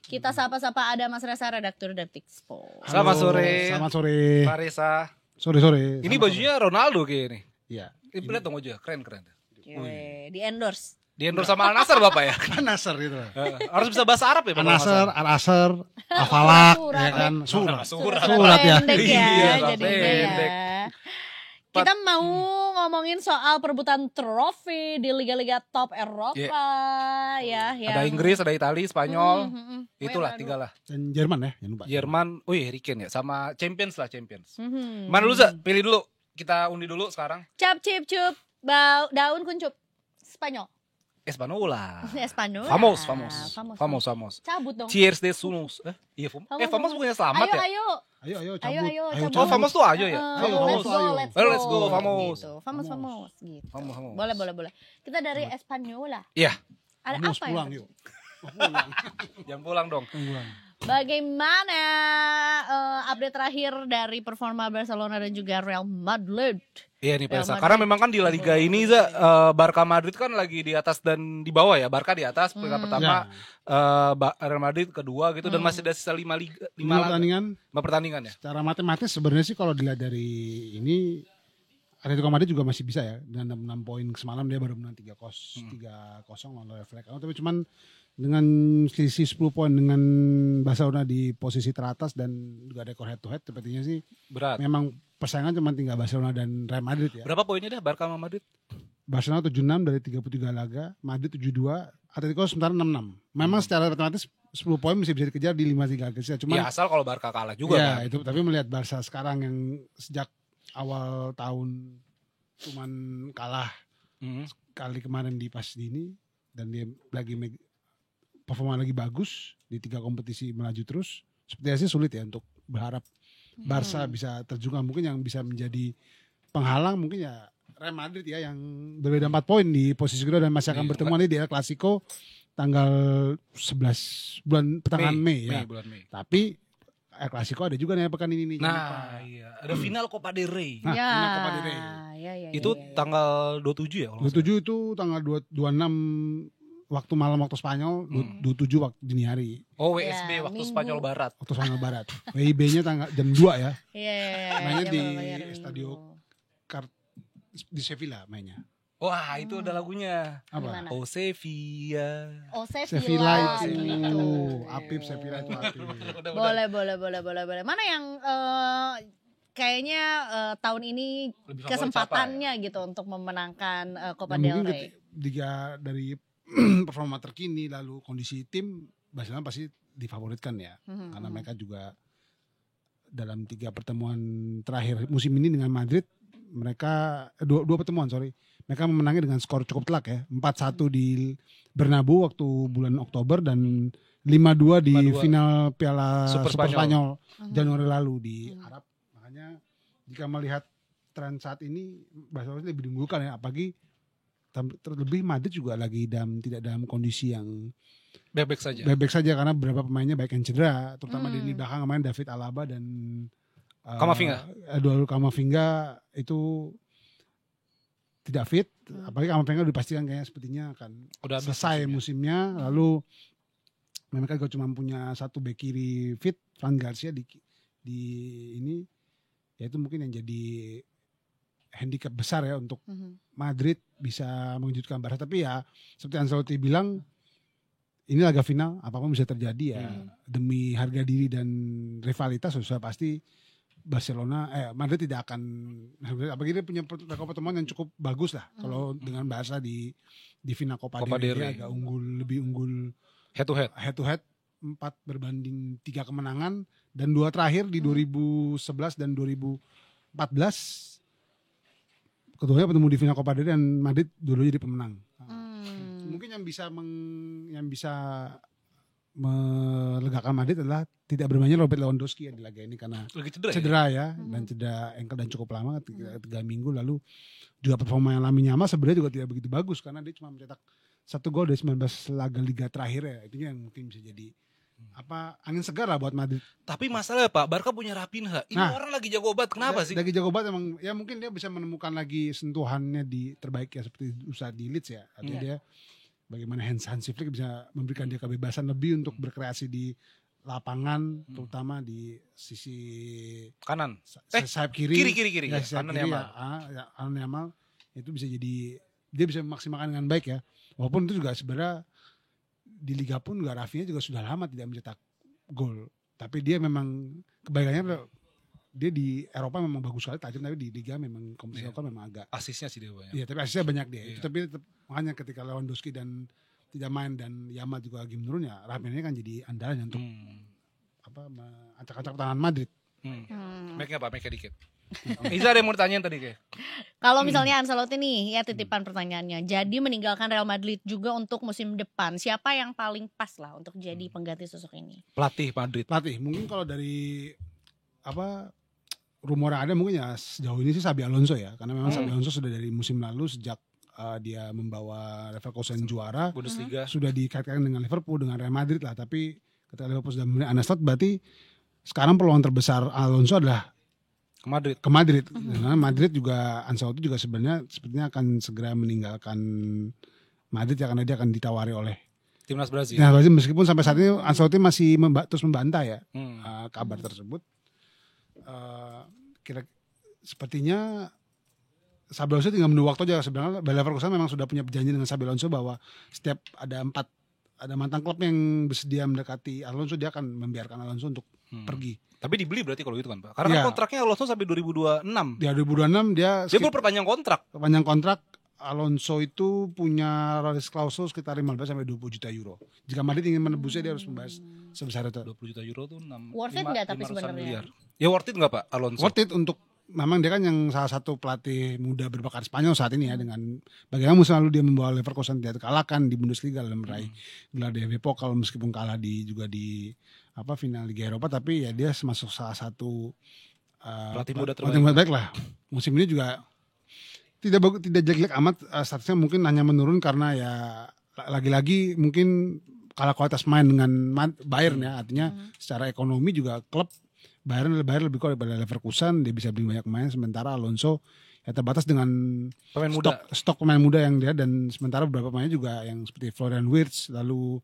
Kita sapa-sapa ada Mas Reza, redaktur Detik Sport. Selamat sore. Selamat sore. Farisa. Sore. Ini bajunya Ronaldo kayaknya nih. Iya. Ini lihat dong aja, keren. Di endorse. Di endorse sama Al Nassr Bapak ya. Nasr itu. Harus bisa bahasa Arab ya Bapak. Nasr, Al-Asr, Al-Falak, Surat. ya kan? Surat. Surat ya. Pendek ya, Iya, jadinya pendek. ya. Kita mau ngomongin soal perebutan trofi di liga-liga top Eropa, ya. Ada Inggris, ada Italia, Spanyol. Itulah Waduh. tiga lah. Dan Jerman ya, jangan lupa. Jerman, Harry Kane ya, sama Champions. Mhm. Mana dulu Za? Pilih dulu. Kita undi dulu sekarang. Cap cip cup, daun kuncup. Spanyol. Espanola. Espanyol. Famos. Cabut dong. Cheers de Sunus. Iya, Famos bukannya selamat ya? Ayo, Ayo, cabut. Oh, Famos tuh ayo ya? Ayo, let's go. Let's go, Famos. Gitu. Famos. Gitu. Famos. Boleh. Kita dari Espanyola. Iya, Ada Mus apa pulang ya? yuk. jangan pulang dong. Pulang. Bagaimana update terakhir dari performa Barcelona dan juga Real Madrid? Iya nih Real Pesa, Madrid. karena memang kan di La Liga ini Za, Barca Madrid kan lagi di atas dan di bawah ya. Barca di atas peringkat pertama, Real Madrid kedua gitu, dan masih ada sisa 5 pertandingan ya. Secara matematis sebenarnya sih kalau dilihat dari ini Atletico Madrid juga masih bisa ya, dengan 6 poin semalam dia baru menang 3-0 lawan Vallecano, tapi cuman dengan selisih 10 poin dengan Barcelona di posisi teratas dan juga ada head to head, sepertinya sih Berat. memang persaingan cuma tinggal Barcelona dan Real Madrid ya. Berapa poinnya dah Barca sama Madrid? Barcelona 76 dari 33 laga, Madrid 72, Atletico sementara 66. Memang secara matematis 10 poin masih bisa dikejar di 5-3 laga sisa. Cuman Ya asal kalau Barca kalah juga ya, kan. itu tapi melihat Barca sekarang yang sejak awal tahun cuman kalah kali kemarin di pas ini, dan dia lagi performa lagi bagus di 3 kompetisi melaju terus. Sepertinya sih sulit ya untuk berharap Barca bisa terjungkal. Mungkin yang bisa menjadi penghalang mungkin ya Real Madrid ya, yang berbeda 4 poin di posisi kedua dan masih akan bertemu di El Clasico tanggal 11 bulan pertengahan Mei ya. Bulan Mei. Tapi El Clasico ada juga nih pekan ini nih. Nah, iya. Ada final Copa del Rey. Nah, Ya. final Copa del Rey. Itu tanggal 27 ya kalau nggak 27 itu tanggal 26 waktu malam waktu Spanyol, 27 waktu dini hari salah. Oh, WSB Ya, waktu Minggu. Spanyol Barat. waktu Spanyol Barat. WIB-nya tanggal jam 2 ya. Iya. Mainnya di Minggu. Estadio di Sevilla mainnya. Wah, itu ada lagunya. Apa? Gimana? Oh Sevilla. Oh, Sevilla itu. gitu. Apip Sevilla itu Apip. Boleh. Mana yang kayaknya tahun ini Lebih favorit kesempatannya gitu untuk memenangkan Copa Dan del mungkin Rey? dari performa terkini lalu kondisi tim, Barcelona pasti difavoritkan ya. Karena mereka juga dalam 3 pertemuan terakhir musim ini dengan Madrid, mereka dua pertemuan mereka memenangi dengan skor cukup telak ya, 4-1 di Bernabeu waktu bulan Oktober dan 5-2 di 5-2. final Piala Super Super Spanyol. Januari lalu di Arab. Makanya jika melihat tren saat ini Barcelona lebih diunggulkan ya, apalagi terlebih Madrid juga lagi tidak dalam kondisi yang Bebek saja. baik saja karena beberapa pemainnya baik yang cedera, terutama di lini belakang kemarin David Alaba dan Camavinga. Eduardo Camavinga itu tidak fit, apalagi Camavinga udah dipastikan kayaknya sepertinya akan Udah habis selesai musimnya. Lalu mereka juga cuma punya 1 bek kiri fit, Fran Garcia di ini, ya itu mungkin yang jadi handicap besar ya untuk Madrid bisa mengejutkan Barca. Tapi ya seperti Ancelotti bilang, ini laga final, apapun bisa terjadi ya. Demi harga diri dan rivalitas sudah pasti Madrid tidak akan, apalagi dia punya pertemuan yang cukup bagus lah. Kalau dengan Barca di final Copa del Rey agak lebih unggul Head to head. 4 berbanding 3 kemenangan, dan 2 terakhir di 2011 dan 2014 keduanya bertemu di final Copa del Rey dan Madrid dulu jadi pemenang. Mungkin yang bisa melegakan Madrid adalah tidak bermainnya Robert Lewandowski ya di laga ini karena Lagi cedera ya, dan cedera ankle dan cukup lama 3 minggu. Lalu juga performa yang Lamine Yamal sebenarnya juga tidak begitu bagus karena dia cuma mencetak 1 gol dari 19 laga liga terakhir ya. Itu yang mungkin bisa jadi angin segar lah buat Madrid. Tapi masalahnya Pak, Barca punya Raphinha. Ini orang lagi jago banget. Kenapa sih? Lagi jago banget emang. Ya mungkin dia bisa menemukan lagi sentuhannya di terbaik ya seperti usaha di Leeds ya. Artinya dia bagaimana Hansi Flick bisa memberikan dia kebebasan lebih untuk berkreasi di lapangan, terutama di sisi kanan, sayap kiri, kiri. Ya, sayap kiri ya, Alan Yamal itu bisa jadi dia bisa memaksimalkan dengan baik ya. Walaupun itu juga sebenarnya di Liga pun juga Rafinha juga sudah lama tidak mencetak gol. Tapi dia memang kebaikannya dia di Eropa memang bagus sekali tajam, tapi di Liga memang kompetisi lokal memang agak asisnya sih dia banyak. Iya, tapi asisnya banyak dia. Itu tapi tetap, makanya ketika Lewandowski dan tidak main dan Yamal juga lagi menurun ya, Rafinha kan jadi andalannya untuk acak-acak pertahanan Madrid. Baiknya apa? Baiknya dikit. Iza ada yang mau ditanyain tadi kayak. Kalau misalnya Ancelotti nih, ya titipan pertanyaannya. Jadi meninggalkan Real Madrid juga untuk musim depan. Siapa yang paling pas lah untuk jadi pengganti sosok ini? Pelatih Madrid. Mungkin kalau dari rumor yang ada mungkin ya sejauh ini sih Xabi Alonso ya. Karena memang Xabi Alonso sudah dari musim lalu sejak dia membawa Leverkusen juara Bundesliga sudah dikaitkan dengan Liverpool, dengan Real Madrid lah. Tapi ketika Liverpool sudah memilih Arne Slot, berarti sekarang peluang terbesar Alonso adalah ke Madrid. Karena Madrid juga Ancelotti juga sepertinya akan segera meninggalkan Madrid ya, karena dia akan ditawari oleh timnas Brazil. Nah, meskipun sampai saat ini Ancelotti masih terus membantah ya kabar tersebut. Sepertinya Xabi Alonso tinggal menunggu waktu aja. Sebenarnya Bayer Leverkusen memang sudah punya perjanjian dengan Xabi Alonso bahwa setiap ada mantan klub yang bersedia mendekati Alonso, dia akan membiarkan Alonso untuk pergi. Tapi dibeli berarti kalau gitu kan Pak? Karena kontraknya Alonso sampai 2026. Di 2026 dia perpanjang kontrak. Perpanjang kontrak. Alonso itu punya release klausul sekitar 15 sampai 20 juta euro. Jika Madrid ingin menebusnya dia harus membahas sebesar itu. 20 juta euro tuh 6 worth it enggak tapi sebenarnya? Miliar. Ya worth it enggak Pak Alonso? Worth it untuk memang dia kan yang salah satu pelatih muda berbakat Spanyol saat ini ya, dengan bagaimana musim lalu dia membawa Leverkusen tidak terkalahkan di Bundesliga dalam meraih gelar DFB Pokal meskipun kalah juga di final Liga Eropa, tapi ya dia masuk salah satu pelatih muda terbaik lah. Musim ini juga tidak jelek amat, statusnya mungkin hanya menurun karena ya lagi-lagi mungkin kalah kualitas main dengan Bayern ya, artinya secara ekonomi juga klub Bayern lebih kuat daripada Leverkusen, dia bisa beli banyak pemain, sementara Alonso ya terbatas dengan stok pemain muda yang dia, dan sementara beberapa pemainnya juga yang seperti Florian Wirtz, lalu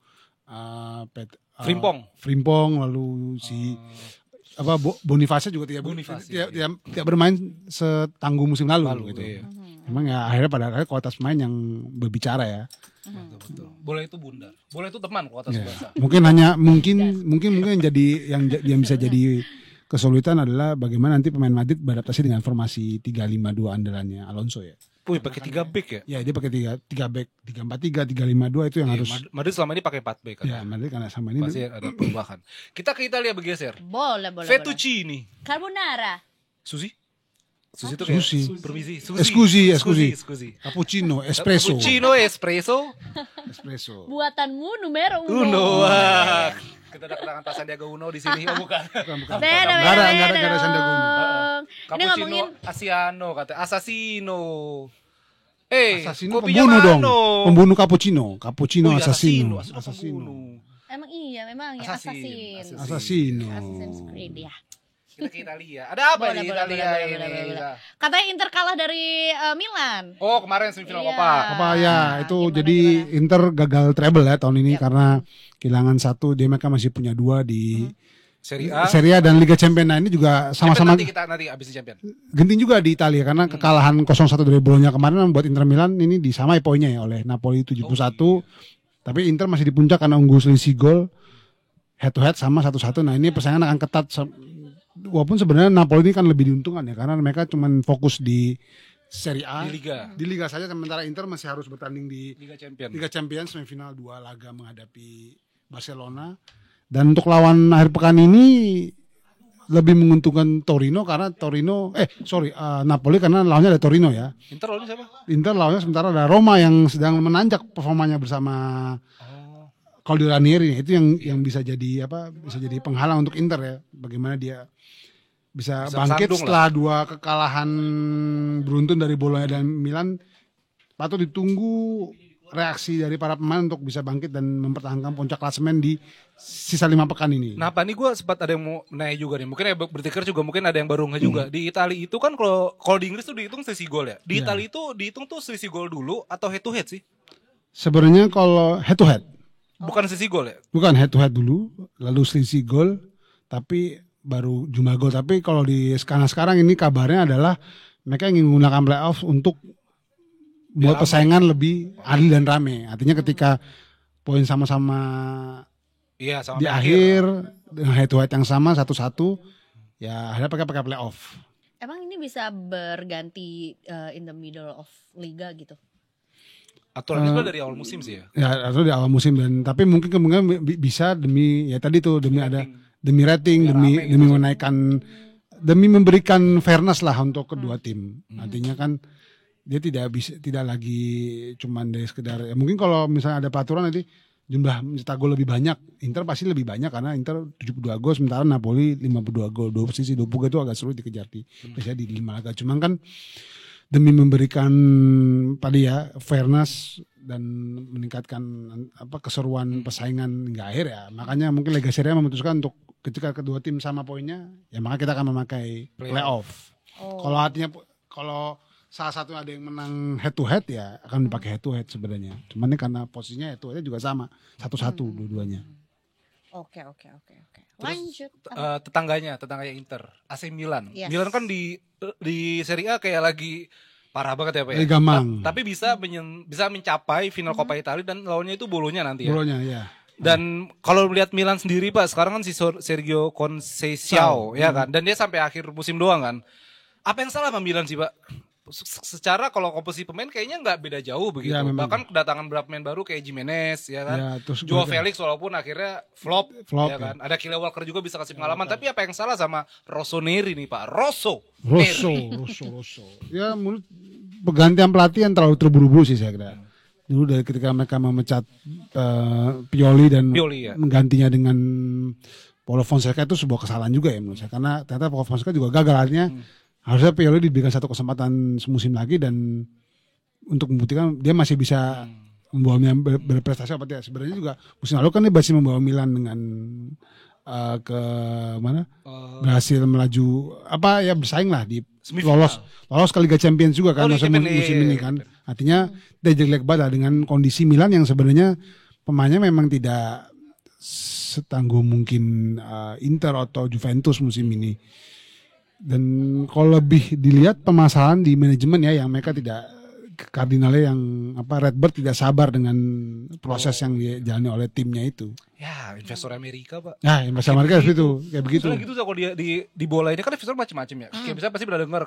Frimpong, lalu si Boniface juga tidak bermain setangguh musim lalu gitu. Iya. Memang ya akhirnya pada akhirnya kualitas pemain yang berbicara ya. Betul. Bola itu bundar. Bola itu teman kualitas bahasa. Mungkin yang bisa jadi kesulitan adalah bagaimana nanti pemain Madrid beradaptasi dengan formasi 3-5-2 andalannya Alonso ya. Pakai 3 back ya? Ya, dia pakai 3 back, 3-4-3, 3-5-2 itu yang harus. Madrid selama ini pakai 4 back kan. Ya, Madrid karena sama ini masih ada perubahan. Kita ke Italia bergeser. Boleh. Fettuccine. Carbonara. Sushi itu kayak permisi. Scusi. Cappuccino, espresso. Buatanmu numero 1. Wah. Kita ada kedatangan Pak Sandiaga Uno di sini. Bukan. Enggak ada Sandiaga Uno. Cappuccino Asiano katanya. Assassino. Pembunuh dong. Pembunuh cappuccino. Assassino. Emang iya, memang ya Assassin. Assassin's Creed ya. Kita ke Italia. Ada apa di Italia ini? Katanya Inter kalah dari Milan. Oh, kemarin semifinal Coppa. Ya, itu gimana, jadi Inter gagal treble ya tahun ini karena kehilangan 1, dia mereka masih punya 2 di Serie A dan Liga Champions. Nah, ini juga sama-sama nanti habis di Champions. Genting juga di Italia karena kekalahan 0-1 dari Bologna kemarin membuat Inter Milan ini disamai poinnya ya oleh Napoli 71. Tapi Inter masih di puncak karena unggul selisih gol head to head sama 1-1. Nah, ini persaingan akan ketat. Walaupun sebenarnya Napoli ini kan lebih diuntungkan ya karena mereka cuma fokus di Serie A, di Liga saja, sementara Inter masih harus bertanding di Liga Champions semifinal 2 laga menghadapi Barcelona. Dan untuk lawan akhir pekan ini lebih menguntungkan Torino karena Napoli karena lawannya ada Torino ya. Inter lawannya siapa? Inter lawannya sementara ada Roma yang sedang menanjak performanya bersama Claudio Ranieri. Itu yang bisa jadi penghalang untuk Inter ya. Bagaimana dia bisa bangkit setelah 2 kekalahan beruntun dari Bologna dan Milan. Patut ditunggu reaksi dari para pemain untuk bisa bangkit dan mempertahankan puncak klasemen di sisa 5 pekan ini. Nah, Pak, ini gue sempat ada yang mau nanya juga nih. Mungkin ya bertikar juga, mungkin ada yang baru nggak juga. Di Italia itu kan kalau di Inggris tuh dihitung selisih gol ya. Di Italia itu dihitung tuh selisih gol dulu atau head to head sih? Sebenarnya kalau head to head. Bukan sisi gol ya? Bukan head to head dulu, lalu selisih gol, tapi baru jumlah gol. Tapi kalau di sekarang ini kabarnya adalah mereka ingin menggunakan playoff untuk buat persaingan lebih adil dan rame. Artinya ketika poin sama-sama sama di akhir dengan head to head yang sama 1-1, ya akhirnya pakai playoff. Emang ini bisa berganti in the middle of liga gitu? Aturan itu dari awal musim sih ya. Ya, atau di awal musim tapi mungkin kemungkinan bisa demi ya tadi tuh demi rating, demi menaikkan, demi memberikan fairness lah untuk kedua tim. Artinya kan dia tidak lagi cuman dari sekedar ya mungkin kalau misalnya ada peraturan nanti jumlah mencetak gol lebih banyak, Inter pasti lebih banyak karena Inter 72 gol sementara Napoli 52 gol. Dua posisi 20 gol itu agak sulit dikejar di di 5 laga. Cuman kan demi memberikan tadi ya fairness dan meningkatkan keseruan persaingan hingga akhir ya. Makanya mungkin Lega Serie A memutuskan untuk ketika kedua tim sama poinnya, ya maka kita akan memakai playoff. Kalau artinya kalau salah satu ada yang menang head to head ya akan dipakai head to head sebenarnya. Cuman ini karena posisinya head to head juga sama 1-1 dua-duanya. Oke. Lanjut. Tetangganya Inter, AC Milan. Yes. Milan kan di Serie A kayak lagi parah banget ya Pak ya. Gamang. Tapi bisa mencapai final Coppa Italia dan lawannya itu Bolonya nanti ya. Bolonya ya. Dan kalau melihat Milan sendiri Pak, sekarang kan si Sergio Conceição ya kan, dan dia sampai akhir musim doang kan. Apa yang salah sama Milan sih Pak? Secara kalau komposisi pemain kayaknya nggak beda jauh begitu. Ya, bahkan kedatangan beberapa pemain baru kayak Jimenez ya kan. Ya, Joao Felix walaupun akhirnya flop ya kan. Ada Kyle Walker juga bisa kasih pengalaman, tapi apa yang salah sama Rossoneri nih Pak? Rosso. Ya menurut pergantian pelatih yang terlalu terburu-buru sih saya kira. Dulu dari ketika mereka memecat Pioli dan menggantinya dengan Paulo Fonseca itu sebuah kesalahan juga ya menurut saya. Karena ternyata Paulo Fonseca juga gagal artinya. Harusnya Pioli diberikan satu kesempatan semusim lagi dan untuk membuktikan dia masih bisa membawa Milan berprestasi apa tidak. Sebenarnya juga musim lalu kan dia masih membawa Milan dengan ke mana? Berhasil melaju bersaing lah di lolos ke Liga Champions juga kan musim ini kan. Artinya dia jelek banget dengan kondisi Milan yang sebenarnya pemainnya memang tidak setangguh mungkin Inter atau Juventus musim ini. Dan kalau lebih dilihat permasalahan di manajemen ya yang mereka tidak kardinalnya yang Redbird tidak sabar dengan proses yang dijalani oleh timnya itu. Ya, investor Amerika Pak. Ya, investor Amerika itu kayak begitu. Soalnya gitu kalau di bola ini kan investor macam-macam ya. Kayak misalnya pasti pernah dengar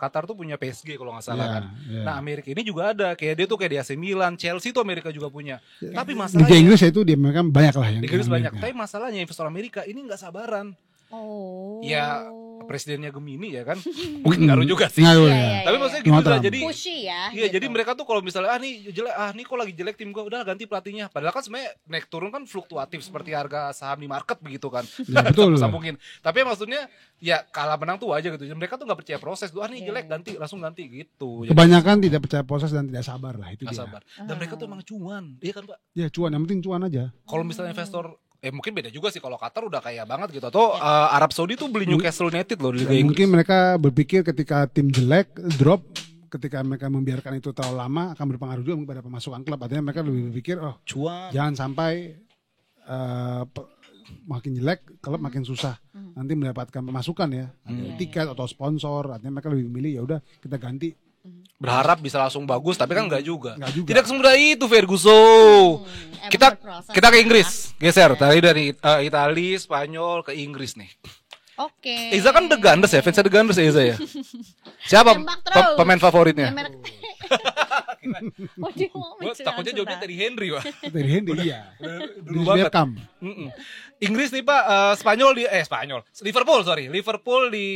Qatar tuh punya PSG kalau nggak salah kan. Yeah. Nah, Amerika ini juga ada kayak dia tuh kayak di AC Milan, Chelsea tuh Amerika juga punya. Tapi masalahnya Liga Inggris itu dia mereka banyak lah yang. Liga Inggris banyak. Tapi masalahnya investor Amerika ini nggak sabaran. Ya presidennya Gemini ya kan. Mungkin ngaruh juga sih. Tapi maksudnya gitu lah. Jadi pushy ya. Iya, gitu. Jadi mereka tuh kalau misalnya nih jelek, nih kok lagi jelek tim gua, udah ganti pelatihnya. Padahal kan sebenarnya naik turun kan fluktuatif seperti harga saham di market begitu kan. Ya, betul. Sambungin. Tapi maksudnya ya kalah menang tuh aja gitu. Mereka tuh enggak percaya proses. Nih jelek langsung ganti gitu. Kebanyakan tidak percaya proses dan tidak sabar lah itu dia. Sabar. Dan mereka tuh emang cuan. Iya kan, Pak? Ya, cuan, yang penting cuan aja. Kalau misalnya investor mungkin beda juga sih kalau Qatar udah kaya banget gitu atau Arab Saudi tuh beli Newcastle United loh di Liga Inggris. Mungkin mereka berpikir ketika tim jelek drop, ketika mereka membiarkan itu terlalu lama akan berpengaruh juga pada pemasukan klub. Artinya mereka lebih berpikir cuan. Jangan sampai makin jelek klub makin susah nanti mendapatkan pemasukan ya, tiket atau sponsor. Artinya mereka lebih memilih ya udah kita ganti. Berharap bisa langsung bagus, tapi kan enggak juga. Tidak semudah itu Ferguson. Kita ke Inggris, geser tadi dari Italia, Spanyol ke Inggris nih. Oke. Iza kan The Gunners ya, fans The Gunners ya Iza ya. Siapa pemain favoritnya? Takutnya jawabnya Terry Henry Pak. Terry Henry iya. Dulu banget. Inggris nih Pak, Liverpool di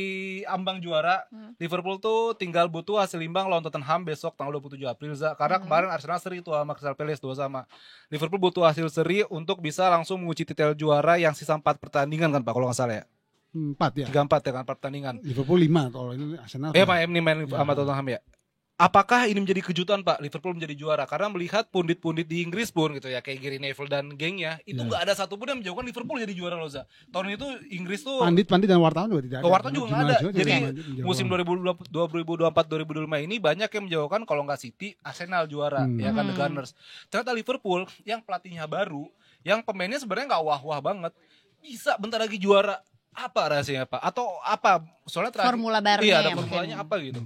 ambang juara. Liverpool tuh tinggal butuh hasil imbang lawan Tottenham besok tanggal 27 April karena kemarin Arsenal seri tuh sama Crystal Palace 2-2. Liverpool butuh hasil seri untuk bisa langsung mengunci titel juara yang sisa 4 pertandingan kan Pak kalau nggak salah ya. 4 ya. 3-4 ya kan pertandingan. Liverpool 5 kalau ini Arsenal. Main sama Tottenham ya. apakah ini menjadi kejutan Pak Liverpool menjadi juara? Karena melihat pundit-pundit di Inggris pun gitu ya, kayak Gary Neville dan gengnya, itu nggak ada satupun yang menjauhkan Liverpool jadi juara loh Za. Tahun itu Inggris tuh Pandit-pandit dan wartawan juga tidak ada. wartawan juga nggak ada. Jadi musim menjawab. 2024-2025 ini banyak yang menjauhkan kalau nggak City, Arsenal juara, ya kan, The Gunners. Ternyata Liverpool yang pelatihnya baru, yang pemainnya sebenarnya nggak wah-wah banget, bisa bentar lagi juara. Apa rahasianya Pak? Atau apa? Soalnya terakhir, Formula barunya iya, ada ya formulanya mungkin. apa gitu?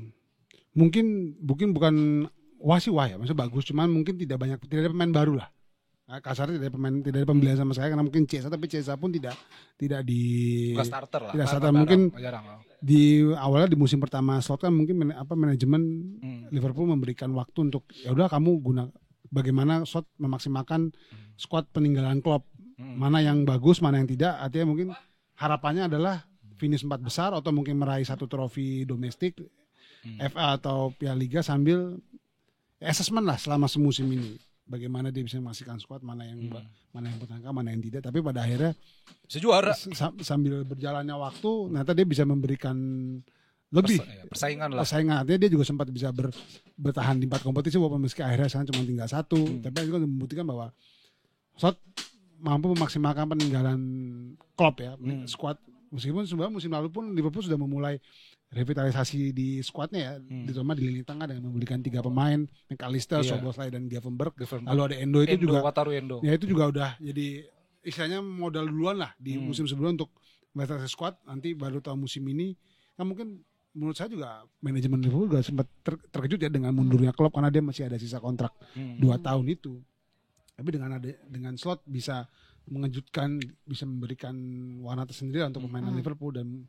Mungkin bukan wah ya, maksudnya bagus, cuman mungkin tidak ada pemain baru lah. Nah, kasarnya tidak ada pembelian sama saya, karena mungkin Chiesa, tapi Chiesa pun tidak di Bukan starter lah. tidak starter. Jarang, Mungkin jarang. di awalnya di musim pertama slot kan mungkin manajemen Liverpool memberikan waktu untuk ya udah kamu bagaimana slot memaksimalkan squad peninggalan Klopp, mana yang bagus, mana yang tidak. Artinya mungkin harapannya adalah finish 4 besar atau mungkin meraih 1 trofi domestik, FA atau Piala Liga, sambil assessment lah selama semusim ini. Bagaimana dia bisa memastikan squad mana yang bertangga, mana yang tidak. Tapi pada akhirnya bisa juara. Sambil berjalannya waktu, ternyata dia bisa memberikan lebih persaingan lah. Artinya dia juga sempat bisa bertahan di 4 kompetisi walaupun meski akhirnya sekarang cuma tinggal 1. Tapi itu kan membuktikan bahwa Slot mampu memaksimalkan peninggalan Klopp ya, squad. Meskipun sebenarnya musim lalu pun Liverpool sudah memulai revitalisasi di skuadnya ya, terutama di lini tengah dengan membelikan 3 pemain, McAllister, Szoboszlai dan Gravenberch. Lalu ada Endo itu juga. Wataru Endo. Ya itu juga udah jadi istilahnya modal duluan lah di musim sebelum untuk revitalisasi skuad. Nanti baru tahun musim ini kan mungkin menurut saya juga manajemen Liverpool juga sempat terkejut ya dengan mundurnya Klopp, karena dia masih ada sisa kontrak 2 tahun itu. Tapi dengan Slot bisa mengejutkan, bisa memberikan warna tersendiri untuk permainan Liverpool, dan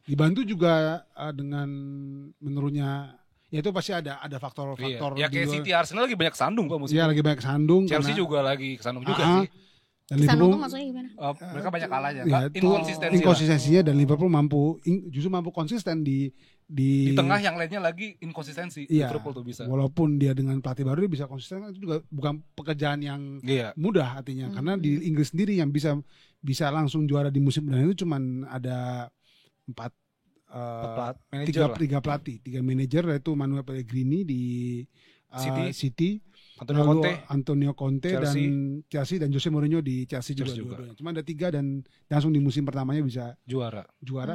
dibantu juga dengan menurunnya, ya itu pasti ada faktor-faktor. Ya kayak City, Arsenal lagi banyak kesandung Pak musim. Iya, lagi banyak kesandung. Chelsea juga lagi kesandung juga sih. Dan Kesandung Liverpool tuh maksudnya gimana? Mereka banyak kalahnya. Ya, inkonsistensinya lah. Dan Liverpool justru mampu konsisten di tengah yang lainnya lagi inkonsistensi. Iya, Liverpool tuh bisa. Walaupun dia dengan pelatih baru dia bisa konsisten, itu juga bukan pekerjaan yang mudah artinya. Karena di Inggris sendiri yang bisa langsung juara di musim dan itu cuman ada 3 pelatih, 3 manajer, yaitu Manuel Pellegrini di City, Antonio Conte dan Chelsea, dan Jose Mourinho di Chelsea juga. Cuma ada 3 dan langsung di musim pertamanya bisa juara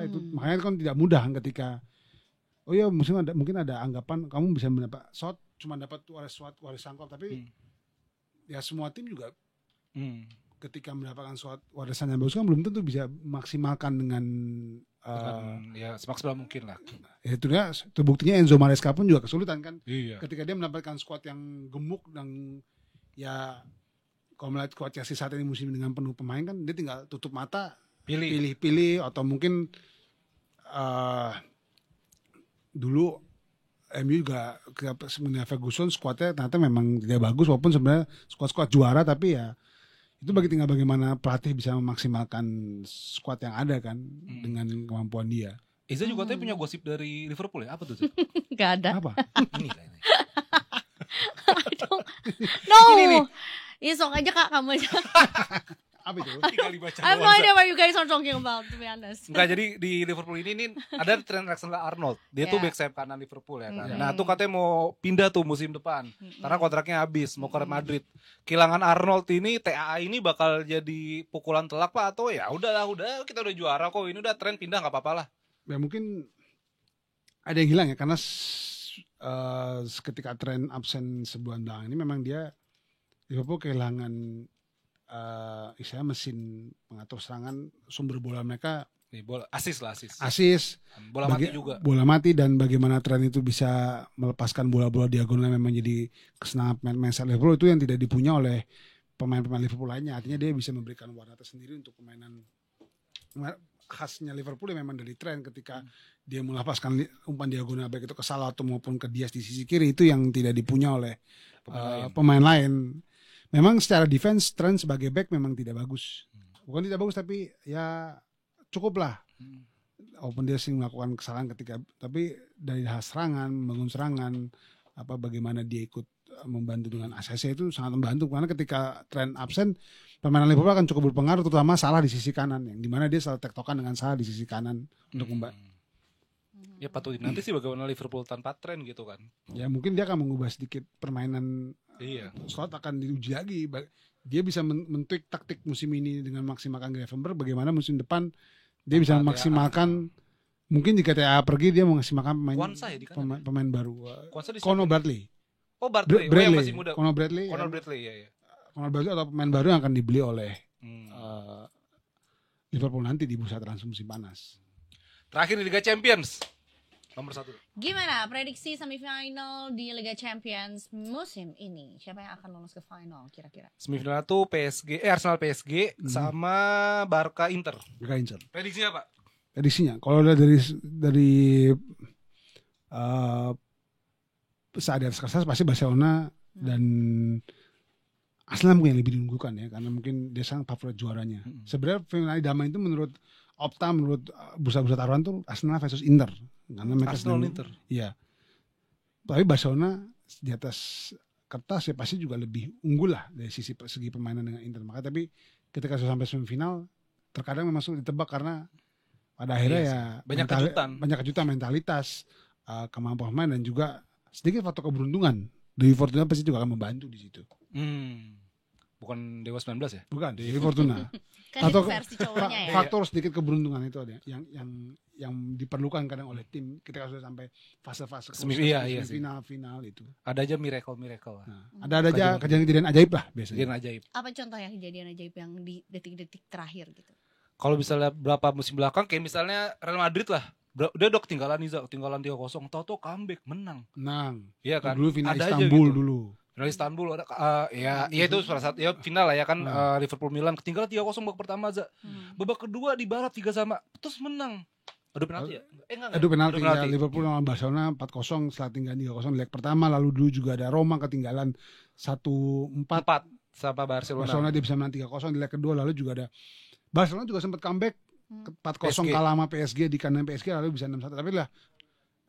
itu. Makanya kan tidak mudah ketika mungkin ada anggapan kamu bisa mendapat shot cuma dapat warisan Klopp, tapi ya semua tim juga ketika mendapatkan warisan yang bagus kan belum tentu bisa maksimalkan dengan ya semaksimal mungkin lah. Ya itu ya, buktinya Enzo Maresca pun juga kesulitan kan. Iya. Ketika dia mendapatkan skuad yang gemuk dan ya kalau melihat skuad Chelsea saat ini musim dengan penuh pemain kan, dia tinggal tutup mata pilih atau mungkin dulu MU juga sebenarnya Ferguson skuadnya ternyata memang tidak bagus walaupun sebenarnya skuad juara, tapi ya itu tinggal bagaimana pelatih bisa memaksimalkan skuad yang ada kan dengan kemampuan dia. Iza juga tadi punya gosip dari Liverpool ya, apa tuh? Gak ada. Apa? Ini kayaknya. No. Ini sok aja Kak, kamu aja. Apa itu? Tinggal dibaca. I have no idea what you guys are talking about, to be honest. Enggak, jadi di Liverpool ini ada Trent Alexander-Arnold. Dia tuh back sayap kanan Liverpool ya kan. Nah, tuh katanya mau pindah tuh musim depan. Karena kontraknya habis, mau ke Madrid. Kehilangan Arnold ini, TAA ini bakal jadi pukulan telak Pak, atau ya udah kita udah juara kok. Ini udah Trent pindah enggak apa-apa lah. Ya mungkin ada yang hilang ya, karena ketika Trent absen sebulan belakangan ini memang dia Liverpool kehilangan istilahnya mesin pengatur serangan, sumber bola mereka. Bola asis. Bola mati juga. Bola mati, dan bagaimana Trent itu bisa melepaskan bola-bola diagonal memang jadi kesenangan pemain Liverpool, itu yang tidak dipunya oleh pemain-pemain Liverpool lainnya. Artinya dia bisa memberikan warna tersendiri untuk permainan khasnya Liverpool yang memang dari Trent ketika dia melepaskan umpan diagonal baik itu ke Salah atau maupun ke Diaz di sisi kiri, itu yang tidak dipunya oleh pemain lain. Memang secara defense Trent sebagai back memang tidak bagus. Bukan tidak bagus, tapi ya cukup lah. Walaupun dia sering melakukan kesalahan tapi dari serangan, membangun serangan, bagaimana dia ikut membantu dengan ACC itu sangat membantu, karena ketika Trent absen permainan Liverpool akan cukup berpengaruh, terutama Salah di sisi kanan, yang dimana dia selalu tektokan dengan Salah di sisi kanan untuk membantu. Ya patut nanti sih bagaimana Liverpool tanpa tren gitu kan. Ya mungkin dia akan mengubah sedikit permainan. Iya. Slot akan diuji lagi. Dia bisa men-tweak taktik musim ini dengan maksimalkan Gravenberch. Bagaimana musim depan dia bisa memaksimalkan. Mungkin jika TA pergi dia memaksimalkan pemain baru. Conor Bradley. Oh Bradley. Bradley. Yang masih muda. Conor Bradley. Iya. Conor Bradley atau pemain baru yang akan dibeli oleh Liverpool nanti di bursa transfer musim panas. Terakhir di Liga Champions. Nomor 1. Gimana prediksi semifinal di Liga Champions musim ini? Siapa yang akan lolos ke final kira-kira? Semifinal tuh Arsenal PSG sama Barca Inter. Prediksinya Pak? Prediksinya kalau dari saat di atas kertas pasti Barcelona dan Arsenal mungkin yang lebih diunggulkan ya karena mungkin dia sangat favorit juaranya. Sebenarnya final damai itu menurut Opta, menurut bursa-bursa taruhan tuh Arsenal versus Inter. Karena mereka Arsenal Inter. Iya. Tapi Barcelona di atas kertas ya pasti juga lebih unggul lah dari segi permainan dengan Inter. Maka tapi ketika sudah sampai semifinal terkadang memang sulit ditebak karena pada akhirnya ya banyak kejutan mentalitas, kemampuan main dan juga sedikit faktor keberuntungan. Dewi Fortuna pasti juga akan membantu di situ. Bukan Dewa 19 ya? Bukan, Dewi Fortuna. Kan Atau versi cowoknya ya. faktor sedikit keberuntungan itu ada yang diperlukan kadang oleh tim ketika sudah sampai fase-fase final itu. Ada aja miracle. Nah, ada aja kejadian ajaib lah biasanya. Kejadian ajaib. Apa contohnya kejadian ajaib yang di detik-detik terakhir gitu? Kalau misalnya berapa musim belakang kayak misalnya Real Madrid lah. Dia udah ketinggalan 3-0, tahu-tahu comeback menang. Iya kan? Dulu final ada Istanbul gitu. dulu. Final Istanbul ada ya itu salah satu ya final lah ya kan Liverpool Milan ketinggalan 3-0 babak pertama aja. Babak kedua dibalas 3-3 terus menang. Adu penalti ya? Adu penalti. Ya, Liverpool lawan Barcelona 4-0 setelah tinggal 3-0 di leg pertama, lalu dulu juga ada Roma ketinggalan 1-4 sama Barcelona. Barcelona dia bisa menang 3-0 di leg kedua, lalu juga ada Barcelona juga sempat comeback 4-0 kalah sama PSG di kandang PSG lalu bisa 6-1 tapi lah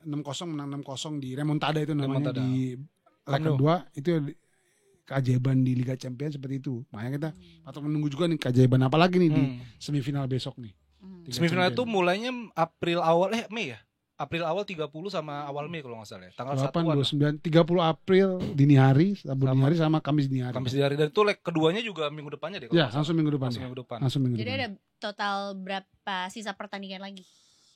6-0 menang 6-0 di remontada itu namanya di leg kedua itu keajaiban di Liga Champions seperti itu. Makanya kita patut menunggu juga nih keajaiban apa lagi nih di semifinal besok nih. Semifinal itu mulainya Mei ya? April awal 30 sama awal Mei kalau nggak salah ya. Tanggal 8, 29, 30 April dini hari, sama Kamis dini hari. Dan itu leg keduanya juga minggu depannya deh. Ya, langsung minggu depan. Jadi ada total berapa sisa pertandingan lagi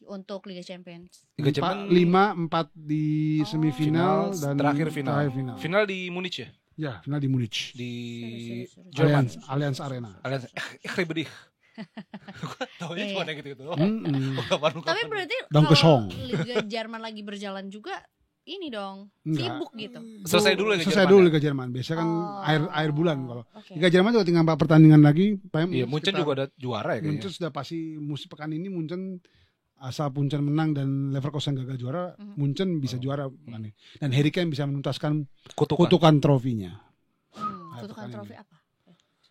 untuk Liga Champions? 5, 4 di semifinal dan terakhir final. Final di Munich ya? Ya, final di Munich. Di Jerman, Allianz Arena. Ribet. Taunya cuma gitu-gitu. Tapi berarti kalau Liga Jerman lagi berjalan juga ini dong sibuk gitu. Selesai dulu Liga Jerman. Biasanya kan air bulan kalau. Liga Jerman juga tinggal 4 pertandingan lagi. Iya, Munchen juga ada juara ya kayaknya. Munchen sudah pasti musim pekan ini Munchen asal Munchen menang dan Leverkusen gagal juara, Munchen bisa juara dan Harry Kane bisa menuntaskan kutukan trofinya. Kutukan trofi apa?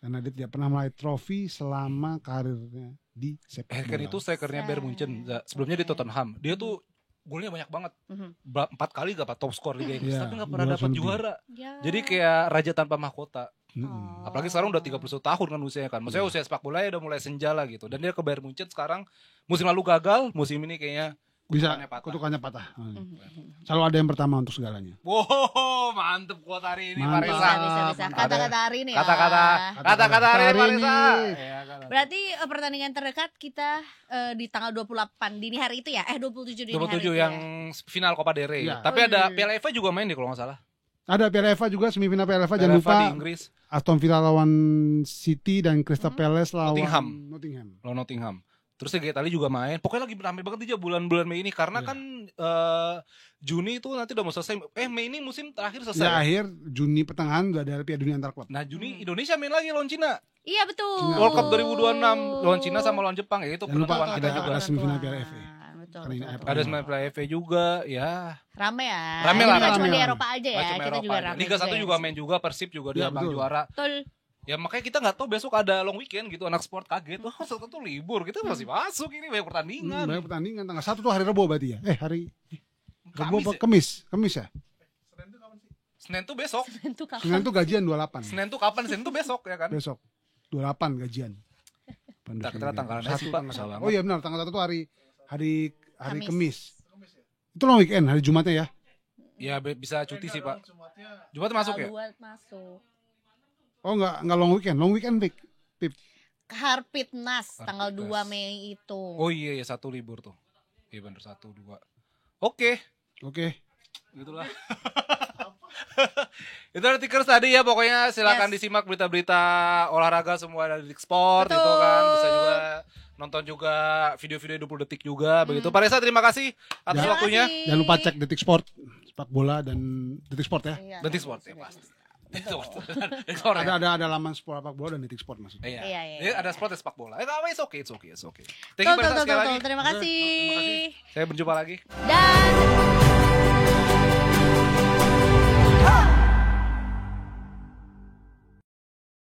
Karena dia tidak pernah meraih trofi selama karirnya di sepak bola. Harry Kane itu strikernya Bayern Munchen. Sebelumnya di Tottenham. Dia tuh golnya banyak banget. 4 kali dapat top skor Liga Inggris tapi gak pernah dapat juara. Jadi kayak raja tanpa mahkota. Apalagi sekarang udah 31 tahun kan usianya kan. Maksudnya usia sepak bola udah mulai senja lah gitu. Dan dia ke Bayern Munchen sekarang musim lalu gagal, musim ini kayaknya kutukannya patah. Selalu ada yang pertama untuk segalanya. Wow, mantep kuat hari ini Marisa. Bisa. Kata-kata hari ini ya. Kata-kata hari ini Marisa. Berarti pertandingan terdekat kita di tanggal 28 dini hari itu ya? 27 dini hari. 27 yang final Copa del Rey. Tapi ada Piala FA juga main deh kalau nggak salah. Ada Piala FA juga, semifinal Piala FA jangan lupa. Di Inggris. Aston Villa lawan City dan Crystal Palace lawan Nottingham. Terus Liga Italia juga main. Pokoknya lagi ramai banget aja bulan-bulan Mei ini karena kan Juni itu nanti udah mau selesai. Mei ini musim terakhir selesai. Ya, akhir Juni pertengahan udah ada Piala Dunia antar klub. Nah, Juni Indonesia main lagi lawan Cina. Iya betul. World Cup 2026 lawan Cina sama lawan Jepang ya itu penentuan kita juga. Ada semifinal Piala FA. Ada semifinal Piala FA juga ya. Rame ya. Rame lah. Cuma di Eropa aja ya. Kita juga rame. Liga 1 juga main juga, Persib juga dia bang juara. Betul. Ya makanya kita nggak tahu besok ada long weekend gitu, anak sport kaget. Wah, Sabtu tuh libur, kita masih masuk ini banyak pertandingan. Banyak pertandingan. Tanggal 1 tuh hari Rabu berarti ya? Hari Rabu apa? Ya? Kamis ya? Senin tuh kapan sih? Senin tuh besok. Senin tuh gajian 28. Senin tuh kapan? Senin tuh besok ya kan? Besok 28 gajian. Kita tanggalan sih Pak. Oh iya benar, tanggal 1 tuh hari Kamis. Itu long weekend hari Jumatnya ya. Ya bisa cuti sih Pak. Jumat masuk ya? Tanggal 2 masuk. Oh enggak long weekend Pip. Harpitnas tanggal 2 Harpitnas. Mei itu. Oh iya ya, 1 libur tuh. Iya bener 1, 2. Oke. Gitulah. Itu artikel tadi ya, pokoknya silakan disimak berita-berita olahraga semua dari Detik Sport. Betul. Itu kan bisa juga nonton juga video-video 20 detik juga begitu. Pak Reza terima kasih atas Terima waktunya. kasih. Jangan lupa cek Detik Sport, sepak bola dan Detik Sport ya. Iya, Detik Sport ya pasti. Betul. Detik Sport ya. Ada laman sepak bola dan Detik Sport maksudnya. Iya. Iya, iya, Ini iya. ada sport dan sepak bola. It's okay. Thank you Pak Reza sekali lagi. Terima kasih. Saya berjumpa lagi. Dan